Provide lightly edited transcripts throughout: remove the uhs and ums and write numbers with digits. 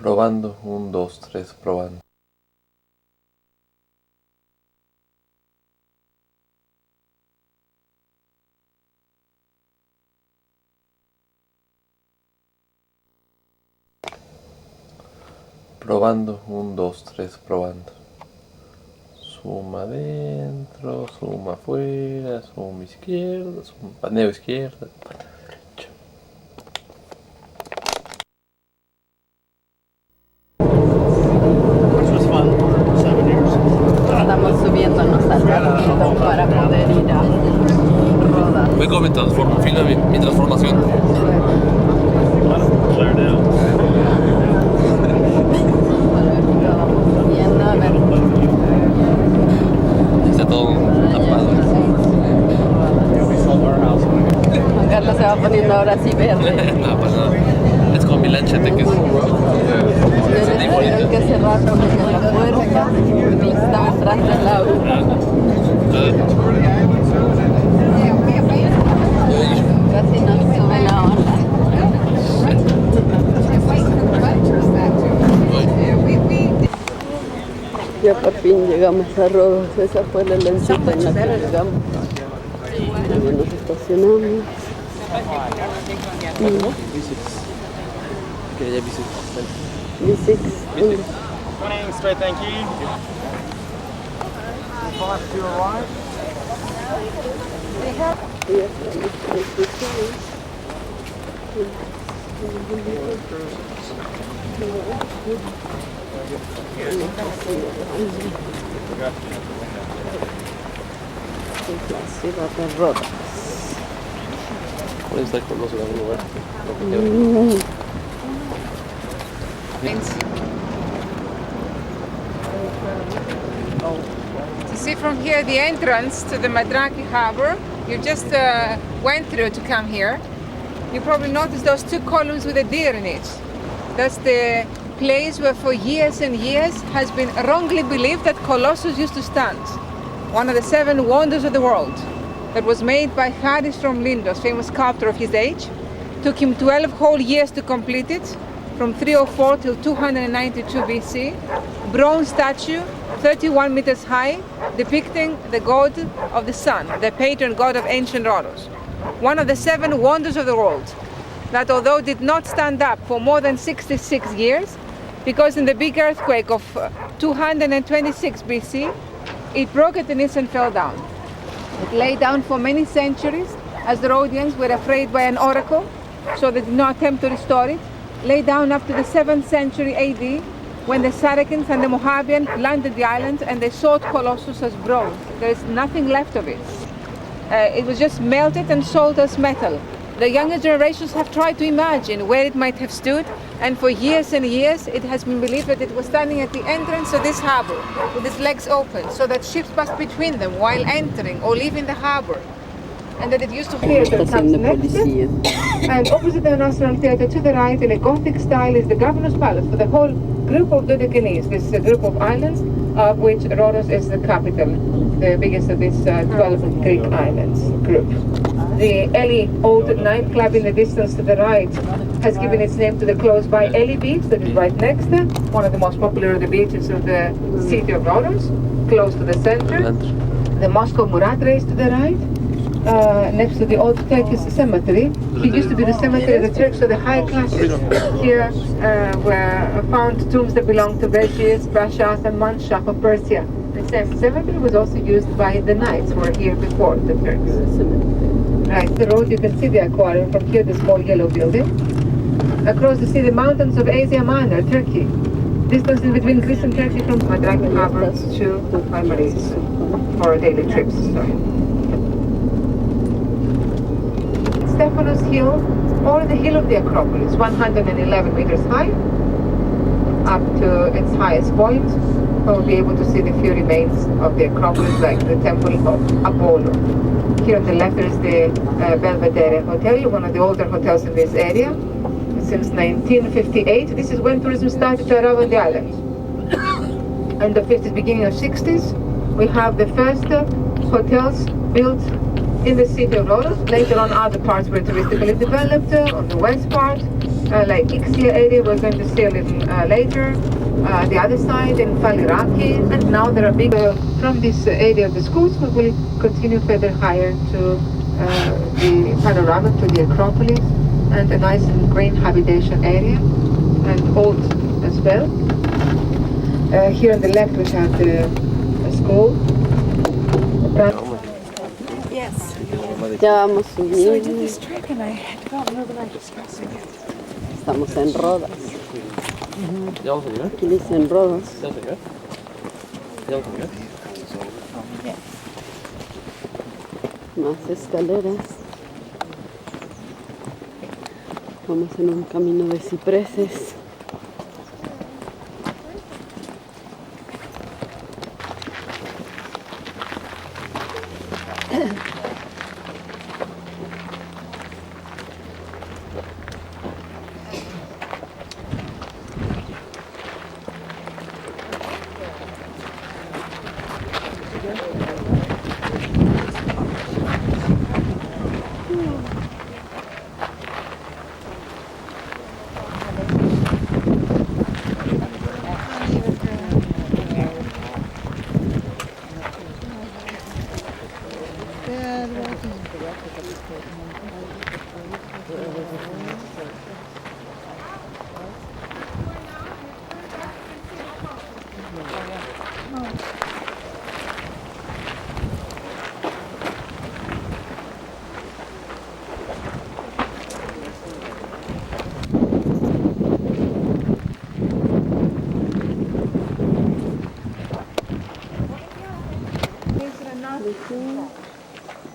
Probando, 1, 2, 3, probando. Probando, 1, 2, 3, probando. Suma adentro, suma afuera, suma izquierda, suma paneo izquierda, paneo derecha. Estamos subiéndonos al barquito para poder ir a Rodas. Voy con mi transformación. Está todo tapado. Juan Carlos se va poniendo ahora sí verde. No pasa nada. Es como mi lanchete que es Tienes que cerrar porque la puerta está entrando el agua. Casi nos sube la ola. Ya por fin llegamos a Rodas. Esa fue la lanchita en la que llegamos. Luego nos estacionamos. B6. Morning, straight, thank you. 5 to arrive. Ciudad de Rodas. pueden estar con nosotros en algún lugar. You see from here the entrance to the Madraki harbor. You just went through to come here. You probably noticed those two columns with a deer in it. That's the place where for years and years has been wrongly believed that Colossus used to stand. One of the 7 wonders of the world that was made by Haris from Lindos, famous sculptor of his age. Took him 12 whole years to complete it, from 304 till 292 BC. Bronze statue, 31 meters high, depicting the god of the sun, the patron god of ancient Rhodos. One of the 7 wonders of the world, that although did not stand up for more than 66 years, because in the big earthquake of 226 BC, it broke at the knees and fell down. It lay down for many centuries as the Rhodians were afraid by an oracle, so they did not attempt to restore it. Lay down up to the 7th century AD, when the Saracens and the Mohabians landed the island and they sought Colossus as bronze. There is nothing left of it. It was just melted and sold as metal. The younger generations have tried to imagine where it might have stood, and for years and years it has been believed that it was standing at the entrance of this harbor with its legs open so that ships passed between them while entering or leaving the harbor, and that it used to theater comes next. And opposite the National Theatre to the right in a Gothic style is the Governor's Palace for the whole group of Dodecanese, this group of islands of which Rhodos is the capital, the biggest of these 12 Greek islands group. The Eli old nightclub in the distance to the right has given its name to the close by Eli beach that is right next there, one of the most popular of the beaches of the city of Rhodos, close to the center. The Mosque of Muratre is to the right, next to the old Turkish cemetery. It used to be the cemetery of the Turks of the high classes. Here were found tombs that belonged to Vergis, Brashas and Manshah of Persia. The same cemetery was also used by the knights who were here before the Turks. Right, the road, you can see the aquarium from here, the small yellow building. Across you see the mountains of Asia Minor, Turkey. Distance in between Greece and Turkey from Madraki Harbor to Marmaris for daily trips. Stephanos Hill, or the hill of the Acropolis, 111 meters high, up to its highest point. We'll be able to see the few remains of the Acropolis, like the Temple of Apollo. Here on the left there is the Belvedere Hotel, one of the older hotels in this area. Since 1958, this is when tourism started to arrive on the island. In the 50s, beginning of 60s, we have the first hotels built in the city of Rhodos. Later on, other parts were touristically developed on the west part. like Ixia area, we're going to see a little later. The other side in Faliraki, and now there are big from this area of the schools. We will continue further higher to the panorama, to the Acropolis, and a nice and green habitation area, and old as well. Here on the left we have the school. Yes. Ya vamos subiendo. Estamos en Rodas. ¿Ya vamos a llegar? Aquí dicen Rodas. ¿Ya vamos a llegar? ¿Ya vamos a llegar? Más escaleras. Vamos en un camino de cipreses.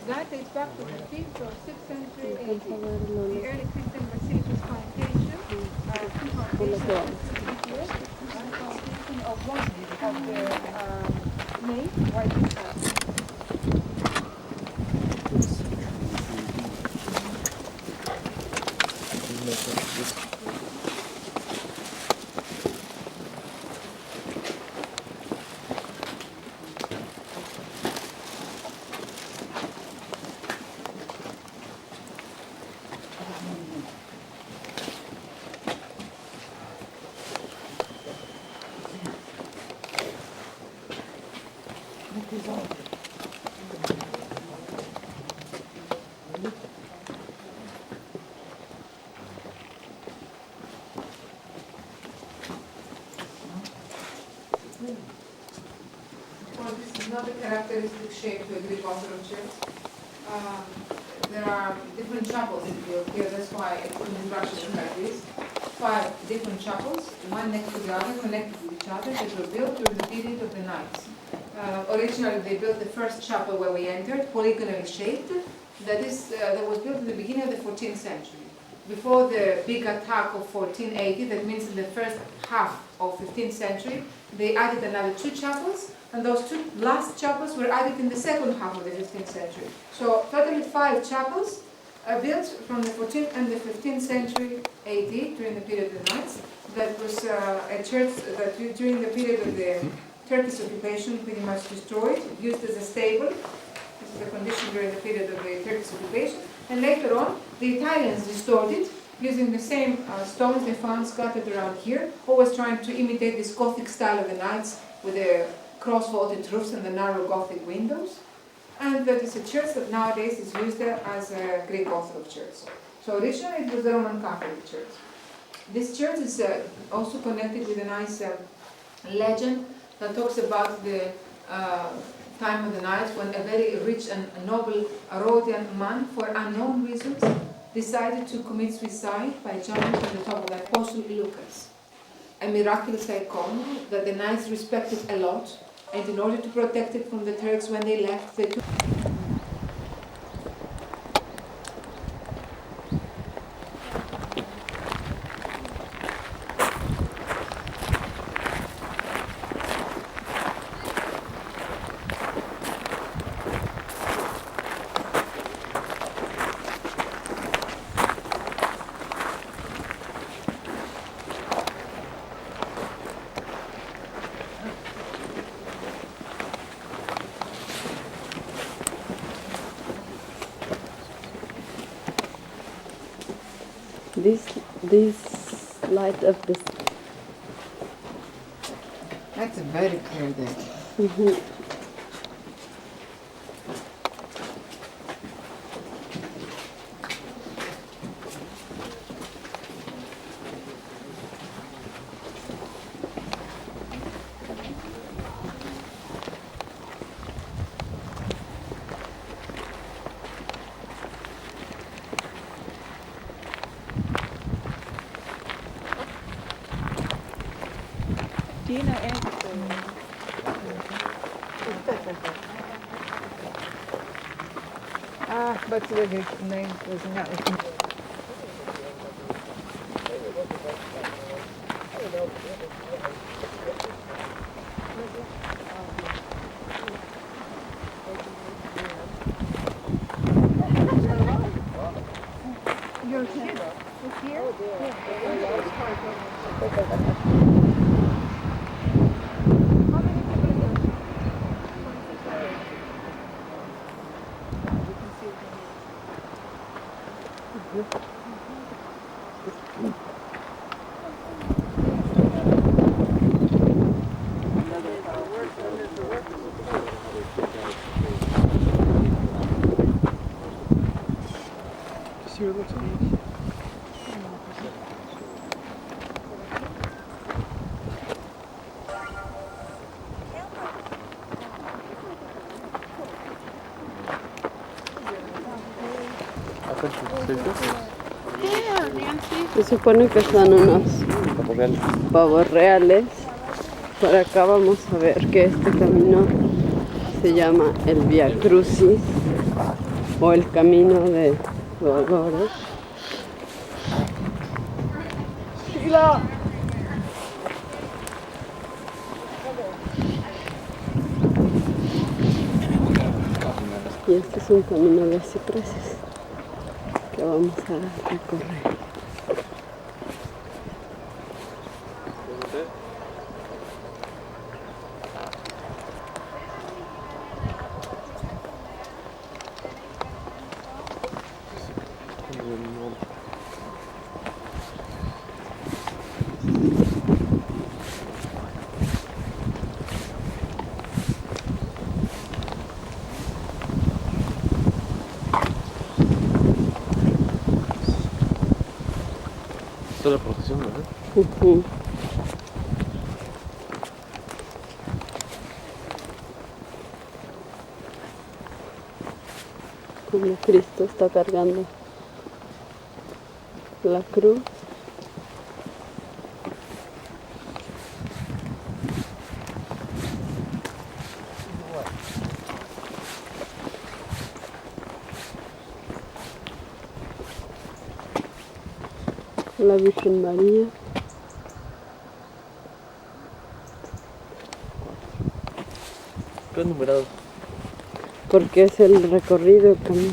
That dates back to the 5th or 6th century AD. The early Christian basilicas foundation, two foundations of one of the main white. Well, this is not a characteristic shape to a Greek Orthodox church. There are different chapels built here, that's why it's in Russia like this. 5 different chapels, one next to the other, connected with each other, that were built during the period of the Knights. Originally, they built the first chapel where we entered, polygonally shaped. That was built in the beginning of the 14th century. Before the big attack of 1480, that means in the first half of 15th century, they added another 2 chapels, and those 2 last chapels were added in the second half of the 15th century. So totally 5 chapels built from the 14th and the 15th century AD during the period of the Knights. That was a church that during the period of the Turkish occupation pretty much destroyed, used as a stable. This is the condition during the period of the Turkish occupation. And later on, the Italians restored it using the same stones they found scattered around here, always trying to imitate this Gothic style of the Knights with the cross-vaulted roofs and the narrow Gothic windows. And that is a church that nowadays is used as a Greek Orthodox church. So originally it was the Roman Catholic church. This church is also connected with a nice legend that talks about the time of the Knights when a very rich and noble Rhodian man, for unknown reasons, decided to commit suicide by jumping from the top of the Apostle Lucas. A miraculous icon that the Knights respected a lot, and in order to protect it from the Turks when they left, they took This this light of the That's a very clear day. Do you know anything? But the name was not. Your kid is here? See what it looks like. Se supone que son unos pavos reales. Por acá vamos a ver que este camino se llama el Via Crucis o el Camino de Dolores. Y este es un camino de cipreses que vamos a recorrer. Esta es la procesión, ¿verdad? Como Cristo está cargando la cruz. La Virgen María. ¿Qué numerado? Porque es el recorrido, el camino.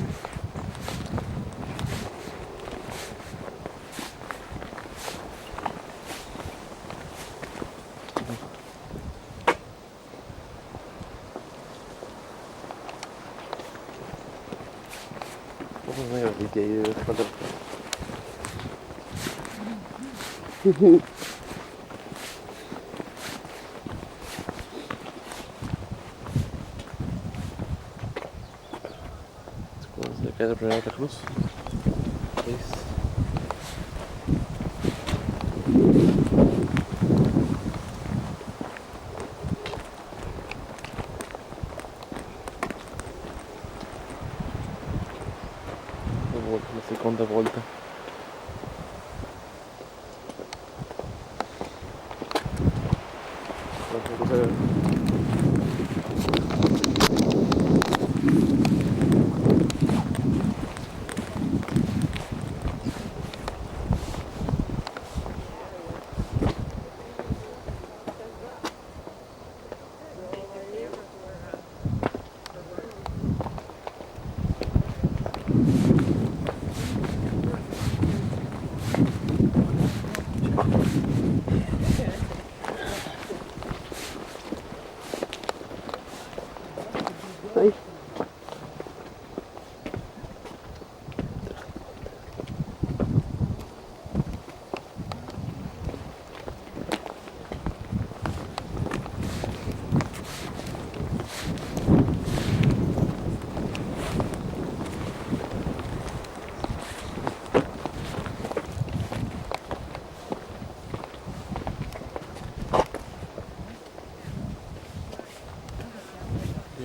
Vamos a ver ahorita ahí de cuánto. Se cae la primera cruz. ¿Ves? La seconda volta. Ay.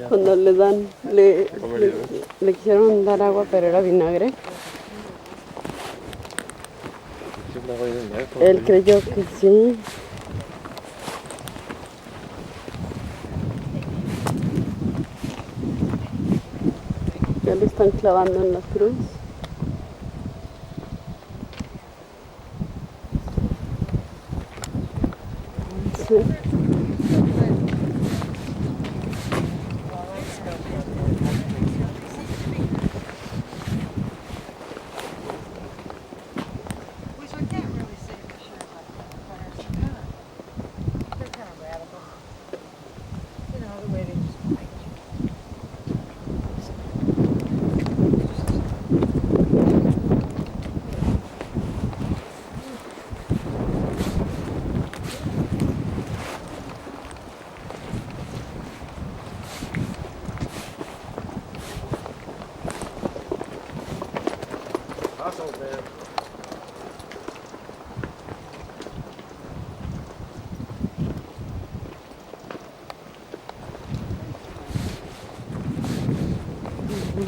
Cuando le dan, le quisieron dar agua, pero era vinagre. Él creyó que sí. Ya lo están clavando en la cruz. Sí.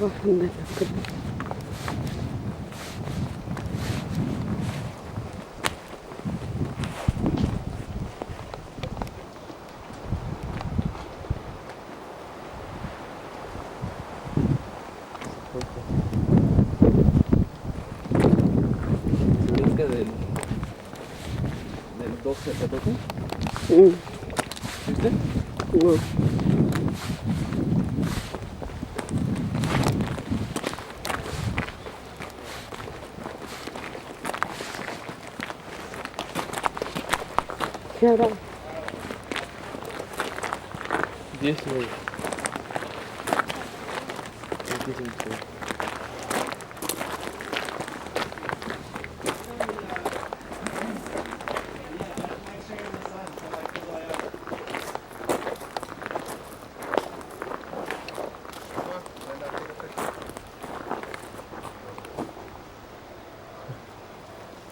Bajan de la cruz. Brinca del 12 a 14. ¿Viste? No. ¿Qué hará? 10 y medio. 25.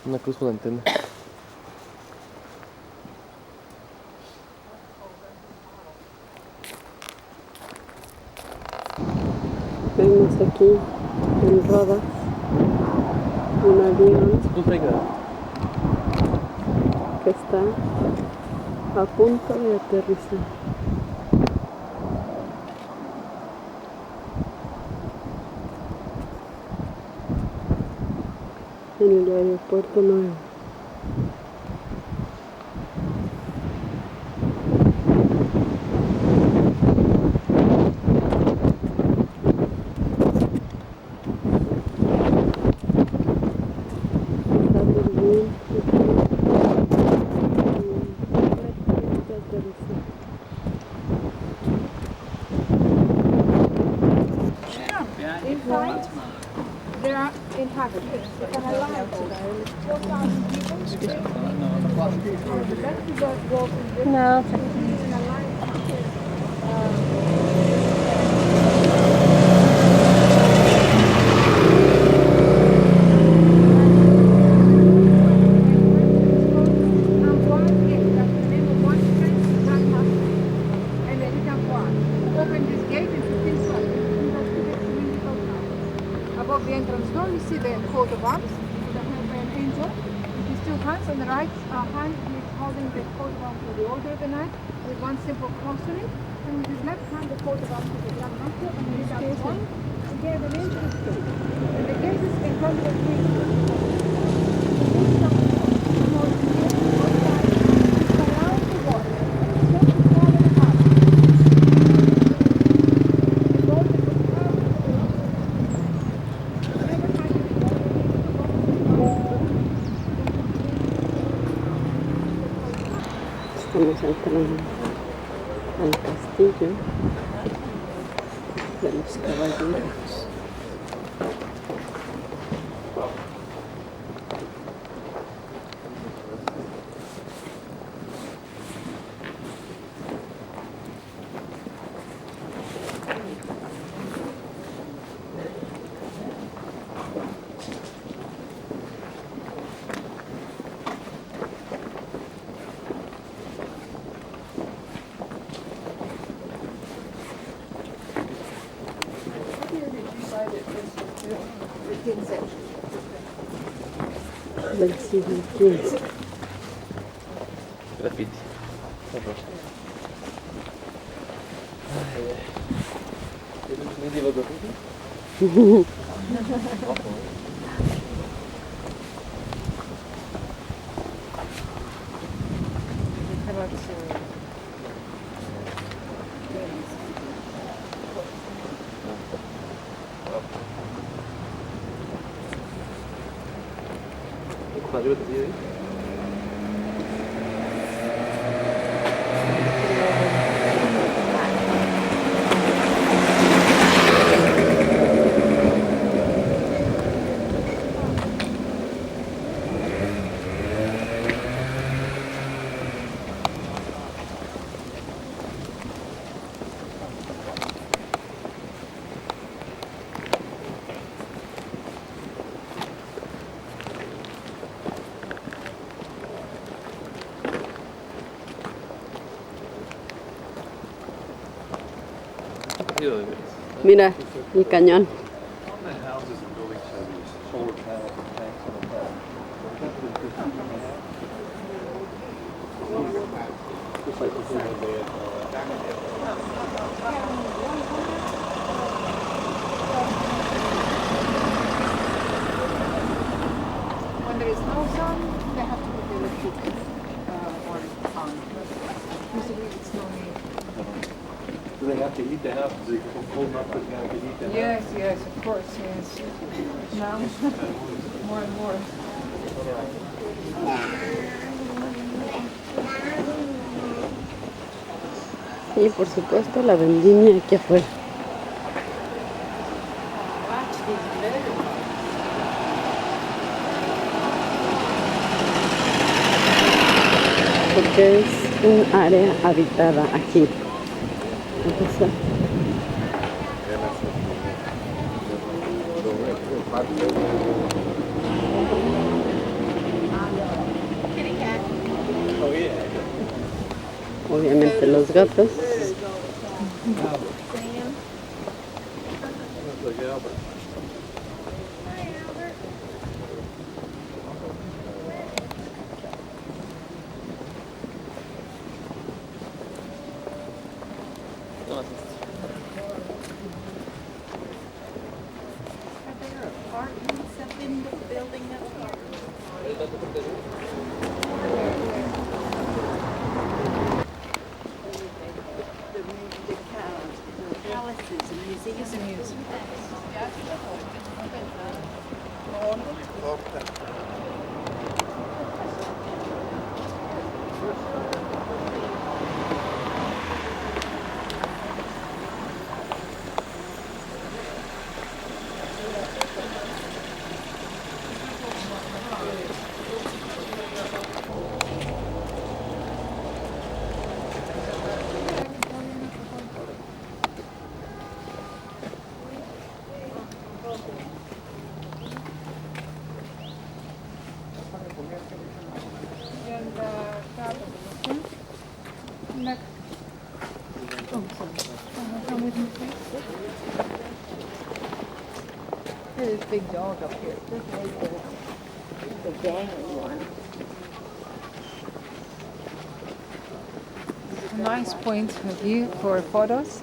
Una cruz con antena. Vemos aquí en Rodas un avión que está a punto de aterrizar. En el aeropuerto nuevo. Inside, there are inhabitants. They can allow 4,000 people. No. Above the entrance door, you see the coat of arms, an angel. With his two hands on the right hand, he is holding the coat of arms for the order of the night, with one simple cross on it, and with his left hand the coat of arms for the Grand Master, and in his case one, he gave an angel of faith. And the gate is in front of the Estamos entrando al castillo de los caballeros. Del siglo XV. Graffiti. Horror. ¿No lleva graffiti? Arriba te sigue ahí. Mira el cañón. When there is no sun, they have to put the electric on. Usually it's no need. Do they have to heat the house? Is it cold enough that they have to heat the house? Yes, yes, of course, yes. Now, more and more. Y por supuesto la vendimia aquí afuera. Porque es un área habitada aquí. Entonces, obviamente los gatos. This big dog up here. This is the gangly one. A nice point of view for photos.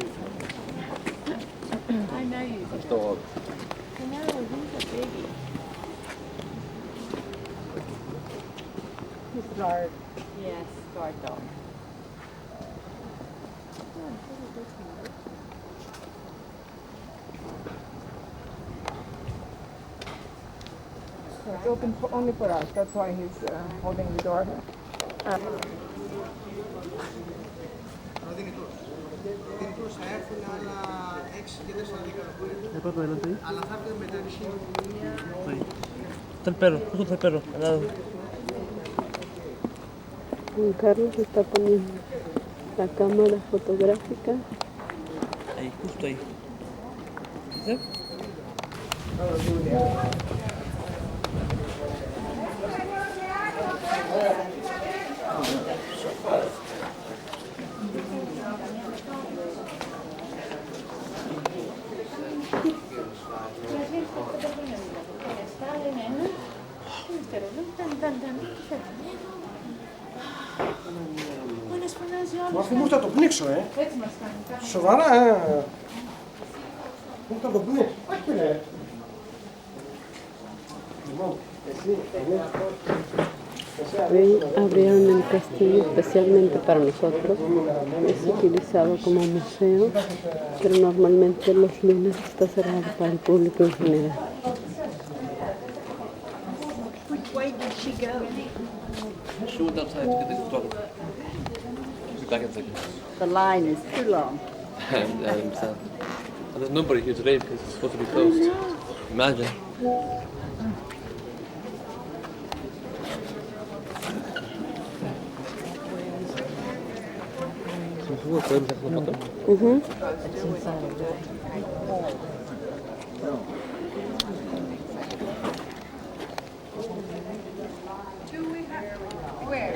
I know you do. Dog. I know, he's a baby. He's guard. Yes, guard dog. It's open only for us. That's why he's holding the door. ¿El perro adelante ahí? Ahí. Está el perro, justo está el perro, al lado. Juan Carlos está poniendo la cámara fotográfica. Ahí, justo ahí. ¿Sí? Μα αφού μου θα το πνίξω, Έτσι μας κάνει. Σοβαρά, Μου θα το πνίξω. Όχι, ρε. Hoy abrieron el castillo especialmente para nosotros. Es utilizado como museo, pero normalmente los lunes está cerrado para el público en general. Which way did she go? She went outside to get the toilet. She'll be back in a second. The line is too long. I understand. And there's nobody here today because it's supposed to be closed. Imagine. ¿Podemos hacer una foto? Where?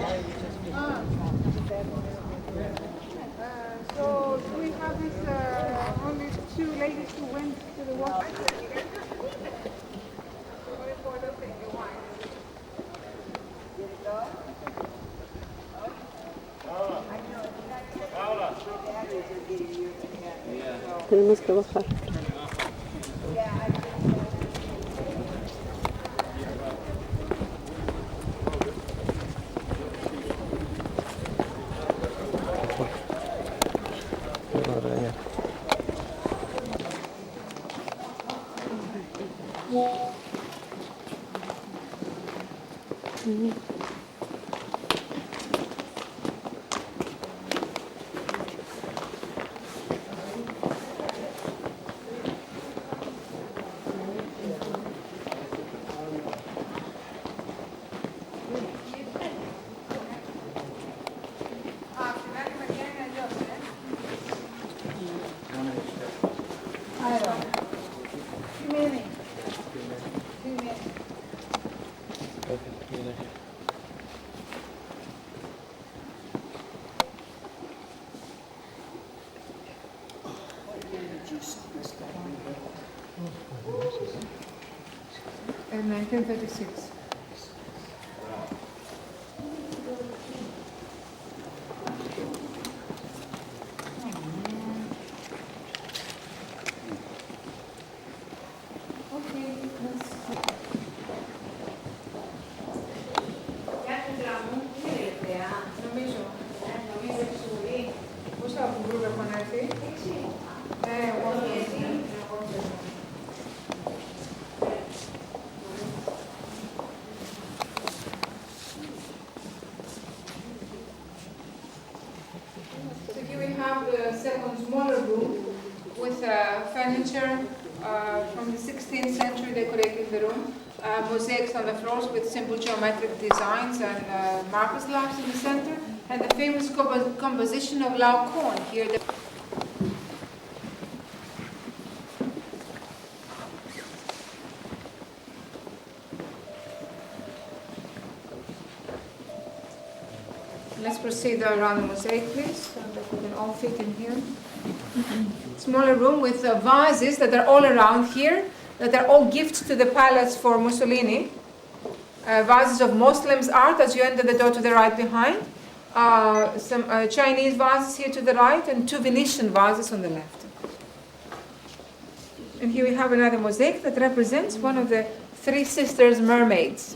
So do we have this only two ladies who went to the walk? Tenemos que bajar. In 1936. Second smaller room with furniture from the 16th century decorating the room, mosaics on the floors with simple geometric designs and marble slabs in the center, and the famous composition of Laocoon here. Let's proceed around the mosaic, please, so that we can all fit in here. Smaller room with vases that are all around here, that are all gifts to the palace for Mussolini. Vases of Muslims art as you enter the door to the right behind. Some Chinese vases here to the right, and two Venetian vases on the left. And here we have another mosaic that represents one of the three sisters mermaids.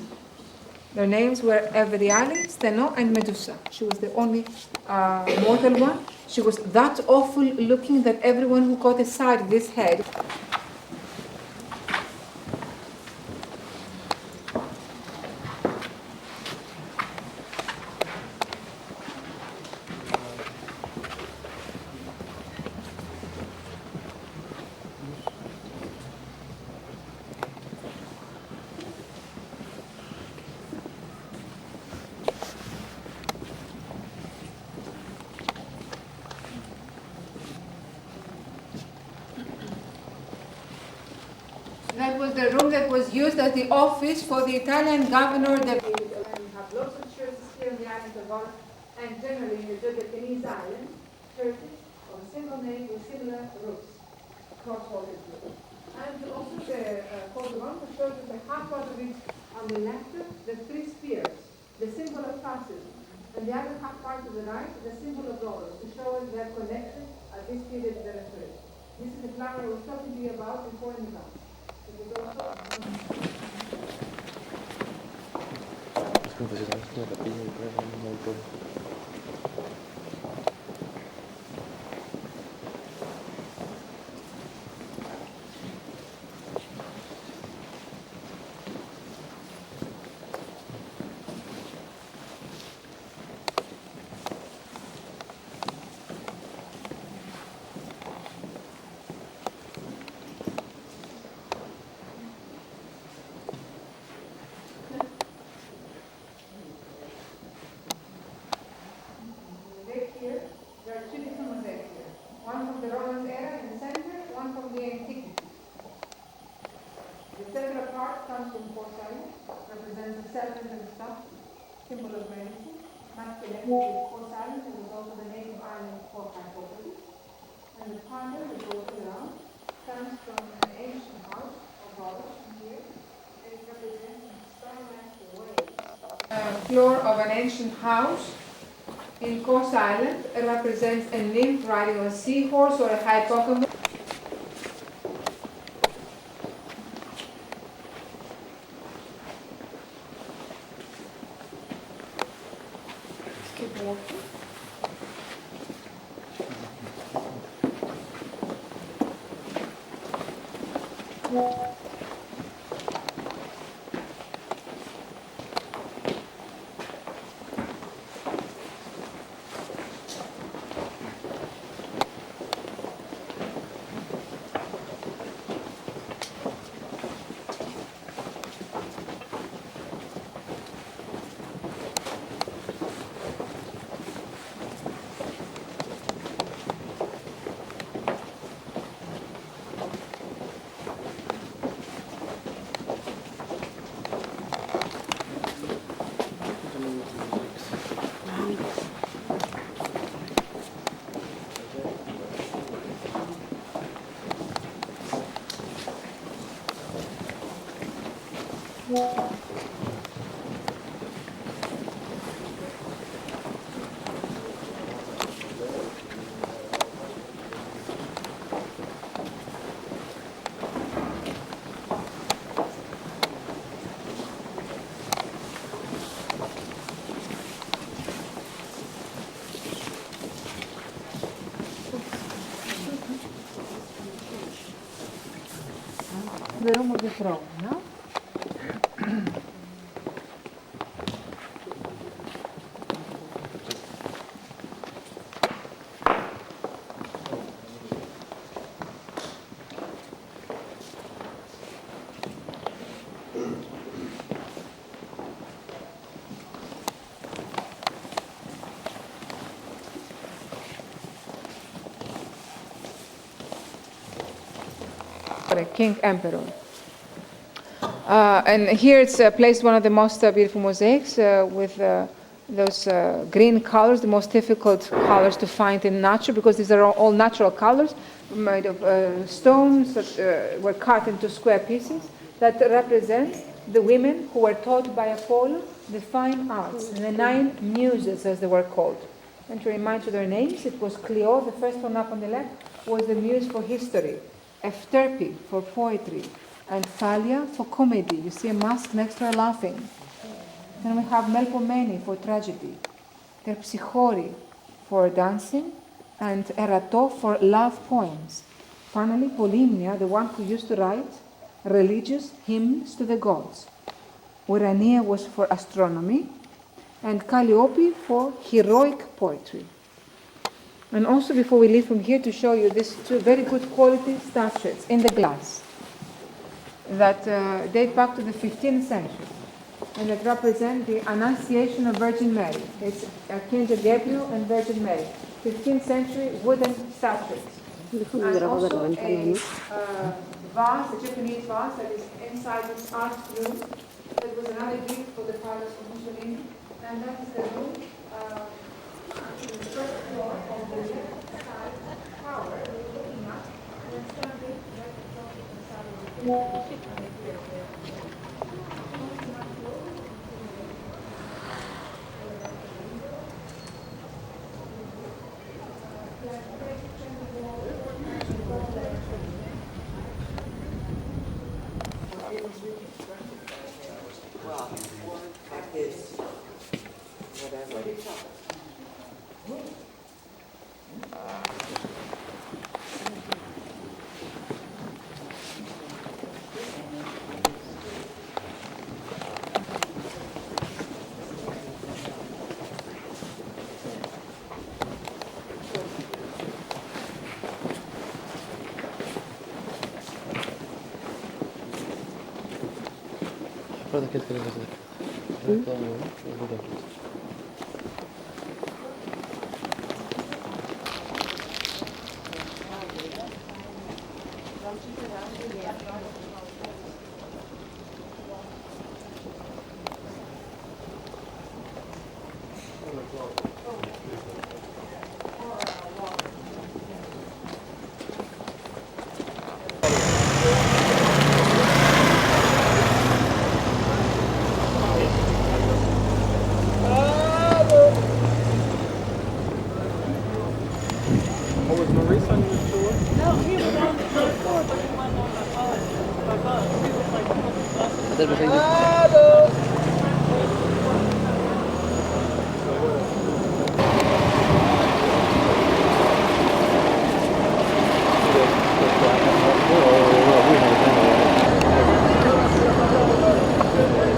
Their names were Evriali, Steno, and Medusa. She was the only mortal one. She was that awful looking that everyone who caught a sight of this head. That was the room that was used as the office for the Italian governor. We have lots of churches here in the island of Ora, and generally in the Japanese island, churches of a single name with similar roofs, cross-vaulted roofs. And also the photogram shows that the half part of it On the left, the three spears, the symbol of fascism. And the other half part to the right, the symbol of rollers, to show us their connection at this period of the restoration. This is the flower I was talking to you about before in the class. It was also Es como si fuera una capilla y fuera un montón. here. There are two different mosaics here. One from the Roman era in the center, one from the antiquity. The central part comes from porcelain, represents the serpent and the staff, symbol of gravity. Masculinity is porcelain, it was also the name of island for hypothesis. And the partner that goes around comes from an ancient house of rollers here, and it represents a star-like way. Floor of an ancient house in Kos Island. It represents a nymph riding on a seahorse or a hippocampus. Keep walking. Veremos de throne, no? King Emperor. And here it's placed one of the most beautiful mosaics with those green colors, the most difficult colors to find in nature, because these are all natural colors made of stones that were cut into square pieces that represent the women who were taught by Apollo the fine arts, the 9 muses as they were called. And to remind you their names, it was Clio, the first one up on the left, was the muse for history, Efterpi for poetry, and Thalia for comedy. You see a mask next to her laughing. Then we have Melpomene for tragedy, Terpsichore for dancing, and Erato for love poems. Finally, Polymnia, the one who used to write religious hymns to the gods. Urania was for astronomy, and Calliope for heroic poetry. And also, before we leave from here, to show you these 2 very good quality statuettes in the glass that date back to the 15th century and that represent the Annunciation of Virgin Mary. It's Archangel Gabriel and Virgin Mary, 15th century wooden statuettes. And also a vase, a Japanese vase that is inside this art room. That was another gift for the palace of Mussolini, and that is the room. Actually, the first floor of the left side tower we're looking at, and then standing right at the top of the side of the Guarda che cosa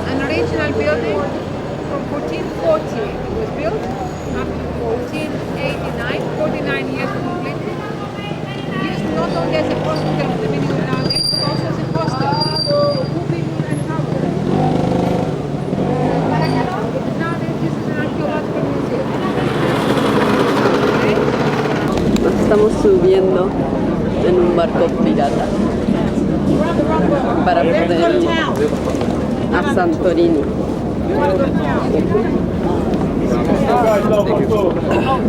An original building from 1440 it was built up to 1489, 49 years completed. Used not only as a hospital at the beginning of nowadays, but also as a hostel. Nowadays this is an archaeological museum. Nos estamos subiendo en un barco pirata para poder ir a Santorini.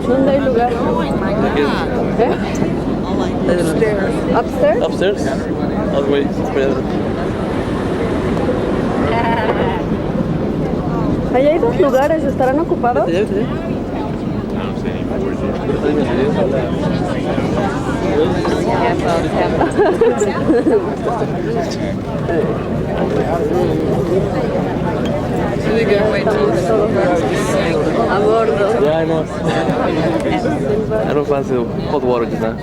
¿Dónde hay lugar? ¿Eh? Upstairs? Upstairs? All the way. Ahí hay dos lugares, ¿estarán ocupados? A bordo. Yeah, I know. I don't fancy hot water just now.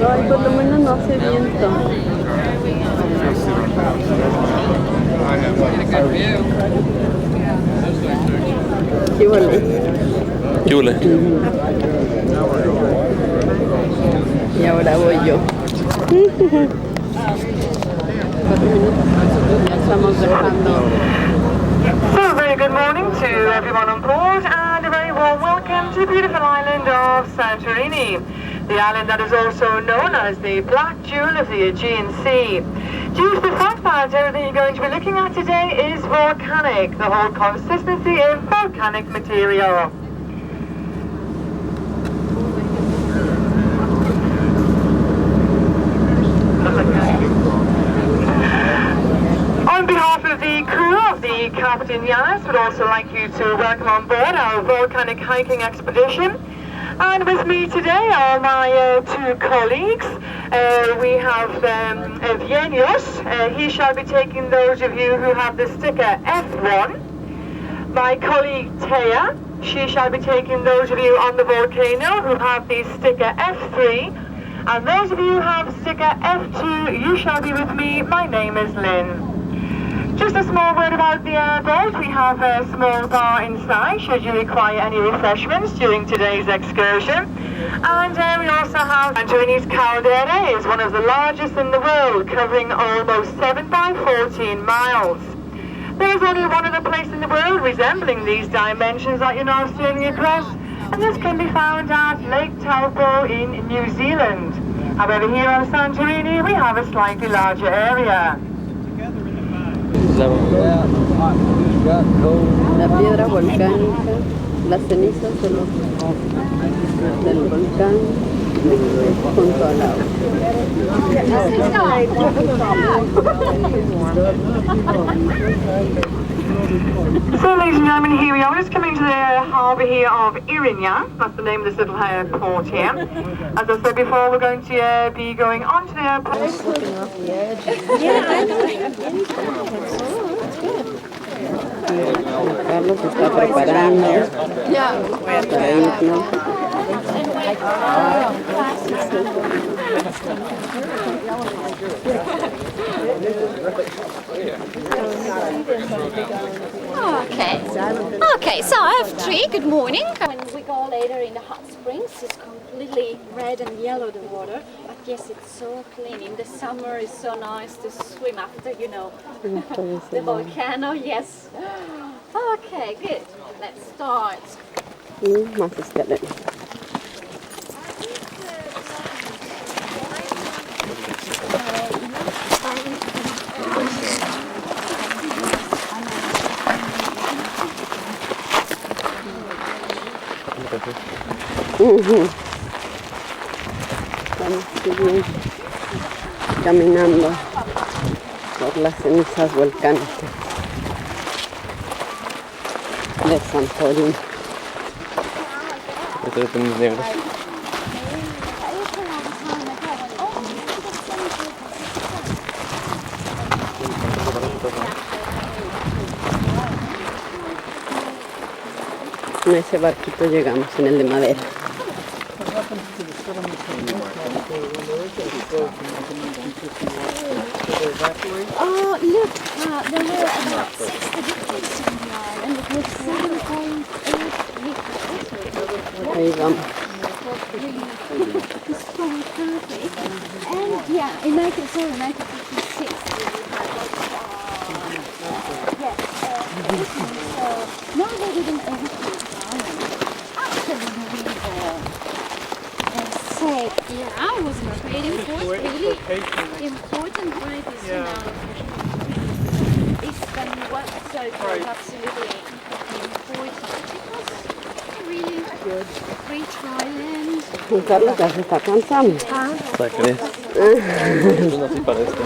Ay, por lo menos no hace viento. ¿Qué huele? ¿Qué huele? Y ahora voy yo. 4 minutos. Ya estamos dejando. So, a very good morning to everyone on board and a very warm welcome to the beautiful island of Santorini, the island that is also known as the Black Jewel of the Aegean Sea. Due to the fact that everything you're going to be looking at today is volcanic, the whole consistency of volcanic material. On behalf of the crew of the Captain Yanis, would also like you to welcome on board our volcanic hiking expedition. And with me today are my two colleagues. We have Evgenios. He shall be taking those of you who have the sticker F1. My colleague Taya. She shall be taking those of you on the volcano who have the sticker F3. And those of you who have sticker F2, you shall be with me. My name is Lynn. Just a small word about the boat. We have a small bar inside should you require any refreshments during today's excursion. And we also have Santorini's caldera is one of the largest in the world, covering almost 7 by 14 miles. There is only one other place in the world resembling these dimensions that you're now sailing across, and this can be found at Lake Taupo in New Zealand. However, here on Santorini we have a slightly larger area. La piedra volcánica, las cenizas del volcán junto al agua. So, ladies and gentlemen, here we are. We're just coming to the harbour here of Irinya. That's the name of this little port here. As I said before, we're going to be going on to the airport. Carlos está preparando para irnos. Okay, so I have three. Good morning. When we go later in the hot springs, it's completely red and yellow, the water. But yes, it's so clean. In the summer, it's so nice to swim after, you know, the volcano. Yes. Okay, good. Let's start. Más escaleras. Estamos bien caminando por las cenizas volcánicas de Santorini. Este es tenis negros. En ese barquito llegamos, en el de madera. Oh, look, there were about 60 victims on the island. It was 7.8 victims. Ahí vamos. Historic country. And yeah, in 1956 we had no, they didn't evacuate the island. Actually, said, yeah, I was really important by this, you know, Eastern West, so it was absolutely important because really good rich island. Juan Carlos ya se está cansando. ¿Sabes qué es? Yo nací para esto.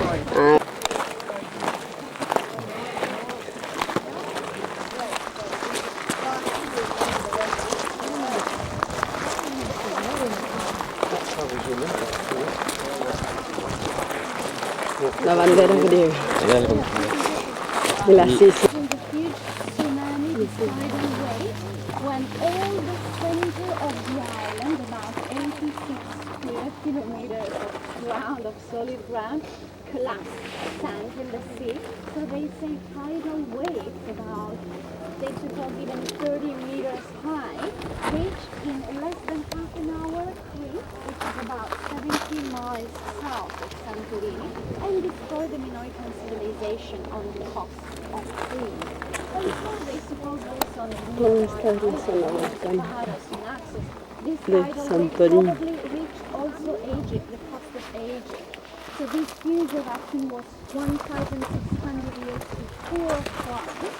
La bandera griega. Y las islas. When all the center of the island, about 86 square kilometers of ground, of solid ground, collapsed, sank in the sea. So they say tidal waves about, they should go even 30 meters high, reached in less than half an hour Crete, which is about 17 miles south of Santorini, and destroyed the Minoican civilization on the coast of Crete. And so they suppose this on ¿Dónde está la zona volcánica this de tidal wave Santorini? probably reached also Egypt, the coast of Egypt. So this huge eruption was 1,600 years before Christ,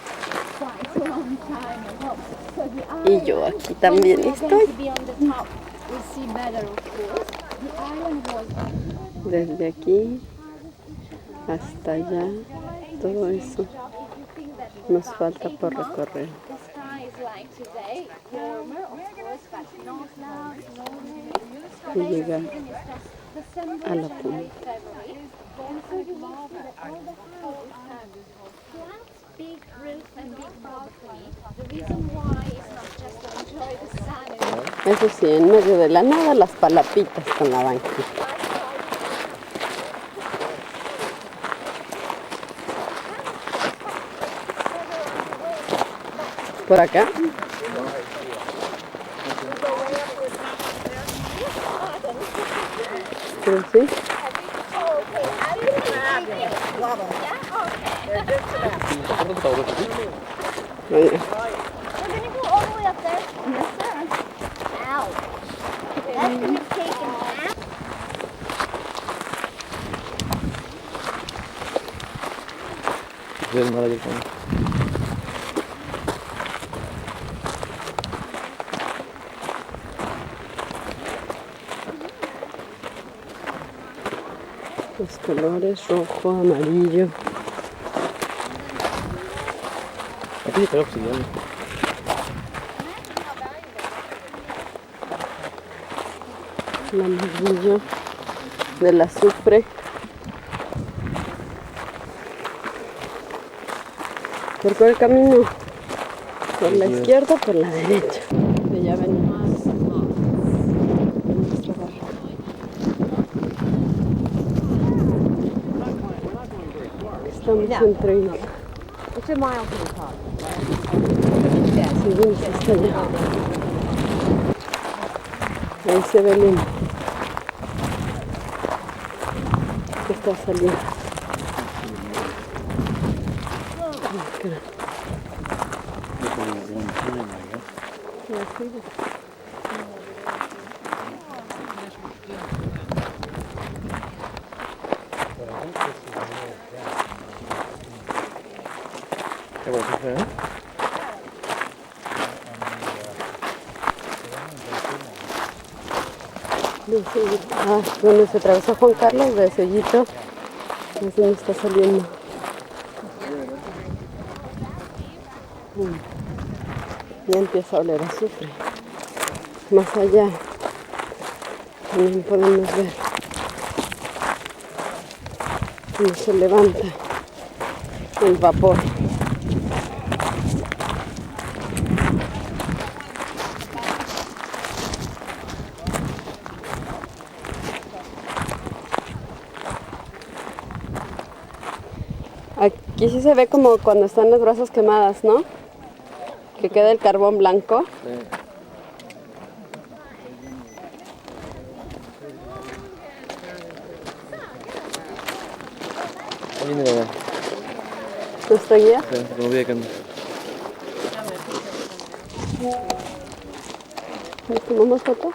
quite a long time ago. So the Y yo aquí también estoy. to be on the top, we see better, of course. The island was Desde aquí hasta allá, todo eso nos falta por recorrer. the sky is like today, warmer, of course, but no clouds, no rain. Y llegar December, a la January, punta. February. And so you will see that all the houses have flat, big roof and big balcony. The reason why is not just to enjoy the sun. Eso sí, en medio de la nada, las palapitas con la banquita. ¿Por acá? Creo sí. Muy bien. We're going to go all the way up there. Yes, sir. Ow. That's going to take an hour. Es maravilloso. Los colores rojo, amarillo. Aquí está obsidiana. El amarillo del azufre. ¿Por cuál camino? ¿Por la izquierda o por la derecha? Que ya venimos a nuestro barrio. Vamos entre ellos. It's a mile to the top. Seguimos hasta allá. Ahí se ve el humo que está saliendo. ¿Qué pasa, eh? Donde se atravesó Juan Carlos, de Sellito, es donde está saliendo. Ya empieza a oler a azufre. Más allá también podemos ver cómo se levanta el vapor. Aquí sí se ve como cuando están las brasas quemadas, ¿no? Que queda el carbón blanco. Ahí viene la... ¿Nuestra guía? Sí, como viajando. ¿Nos tomamos foto?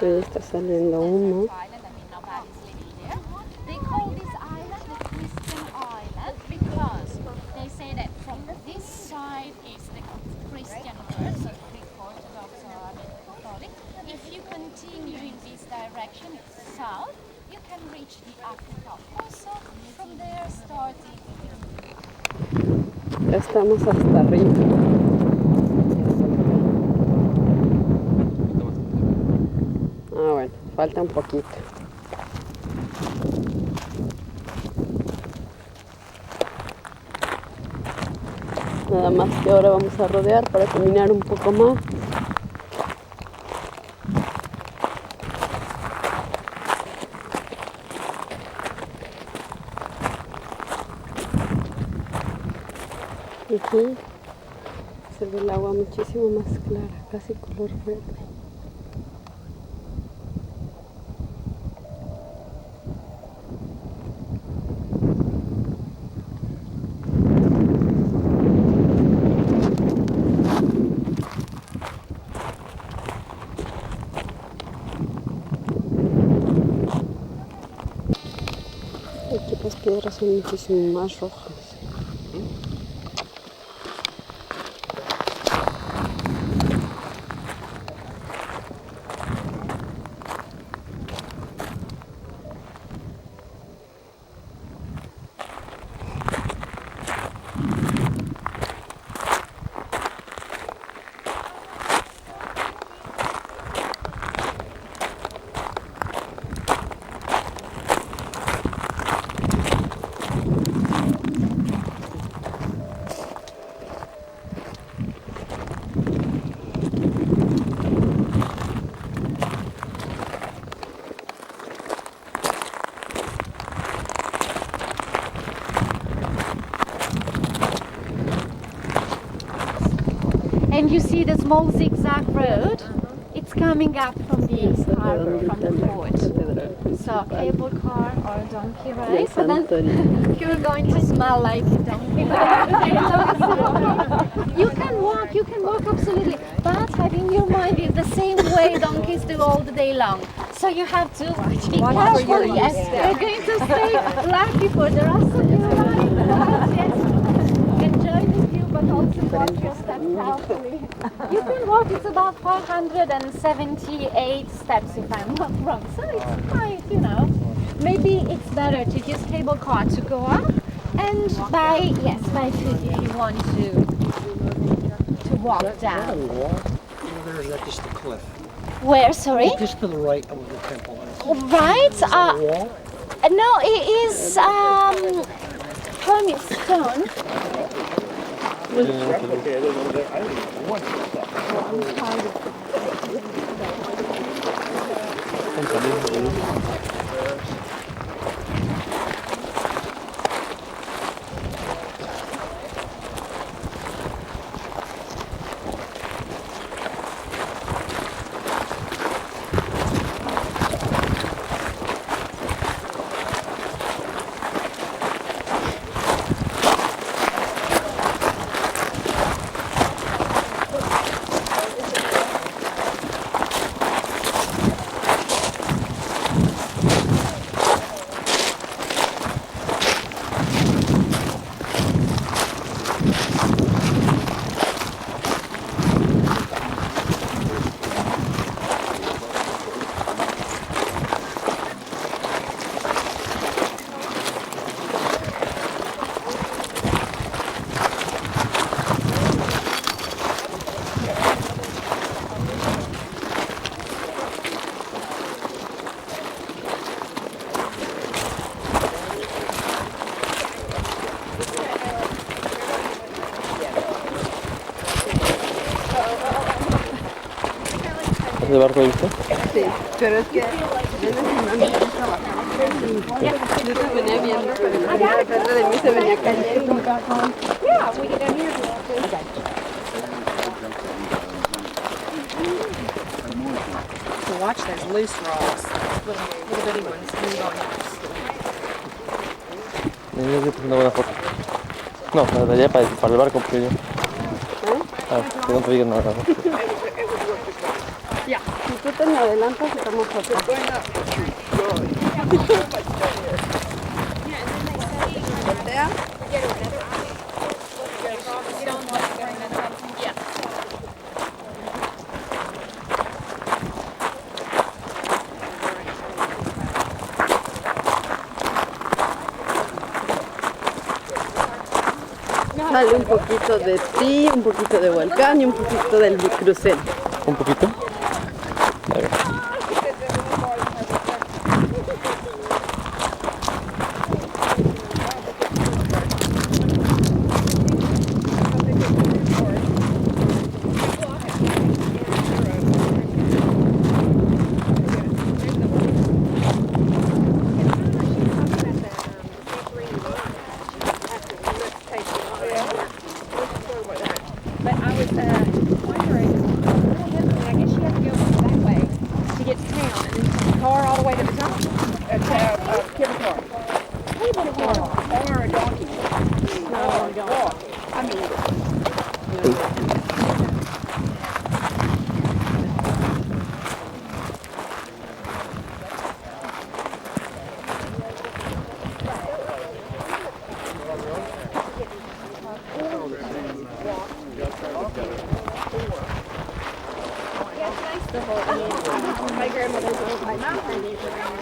Ahí está saliendo humo. They call this island the Christian island because they say that from this side is the Christian world, so Greek Orthodox or Catholic. If you continue in this direction, it's south, you can reach the Africa. Also, from there starting. Ya estamos hasta arriba. Ah, bueno, falta un poquito. Nada más que ahora vamos a rodear para caminar un poco más. Aquí se ve el agua muchísimo más clara, casi color verde. Aquí las piedras son muchísimo más rojas. And you see the small zigzag road, it's coming up from the harbor, from the port. So cable car or a donkey ride, but then you're going to smell like a donkey. You can walk absolutely, but have in your mind it's the same way donkeys do all the day long. So you have to be careful, yes, you're going to stay lucky for the rest of your life. Yes. Enjoy the view, but also watch your steps carefully. You can walk, it's about 478 steps if I'm not wrong. So it's quite, you know. Maybe it's better to use cable car to go up and buy food if you want to walk down. Or is that just the cliff? Where, sorry? Just to the right of the temple. Right? No, it is pumice stone. ¿De barco viste? Sí, pero es que yo te venía viendo, pero de mí se venía cayendo. So watch those loose rocks, little bitty ones. Mira, yo tengo una buena foto. No, la de allá para el barco, porque yo. Que no te digan nada. Si tú te me adelantas, estamos fotos. Sale un poquito de ti, un poquito de volcán y un poquito del crucero. ¿Un poquito? A ver. But I was wondering, I guess you have to go that way to get to town and then car all the way to the top. It's a cable car. Cable car. Or a donkey. No, a donkey. I mean, my grandmother's old. My mom had these around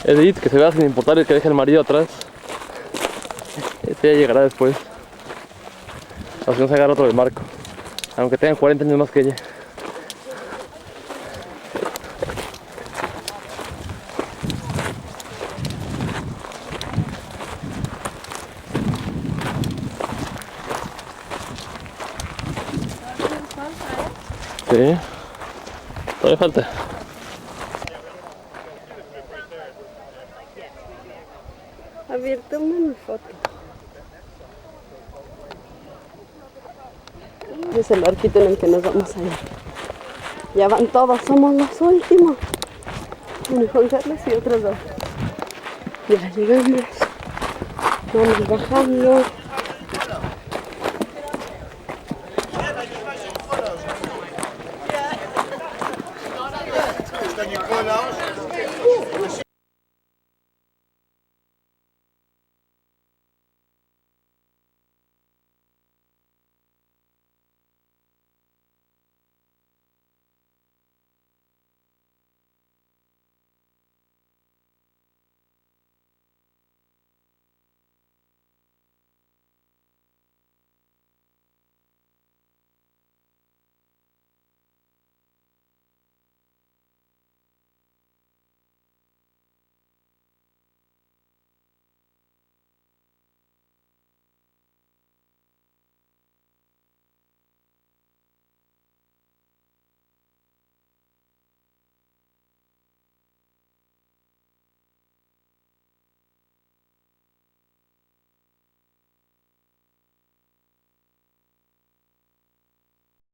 Edith, que se vea sin importar el que deje el marido atrás. Este ya llegará después. O si no se agarra otro del marco. Aunque tengan 40 años más que ella. Sí. Todavía falta. A ver, tomen mi foto. Ese es el barquito en el que nos vamos a ir. Ya van todos, somos los últimos. Bueno, Juan Carlos y otros dos. Ya llegamos. Vamos bajando. Can you pull out?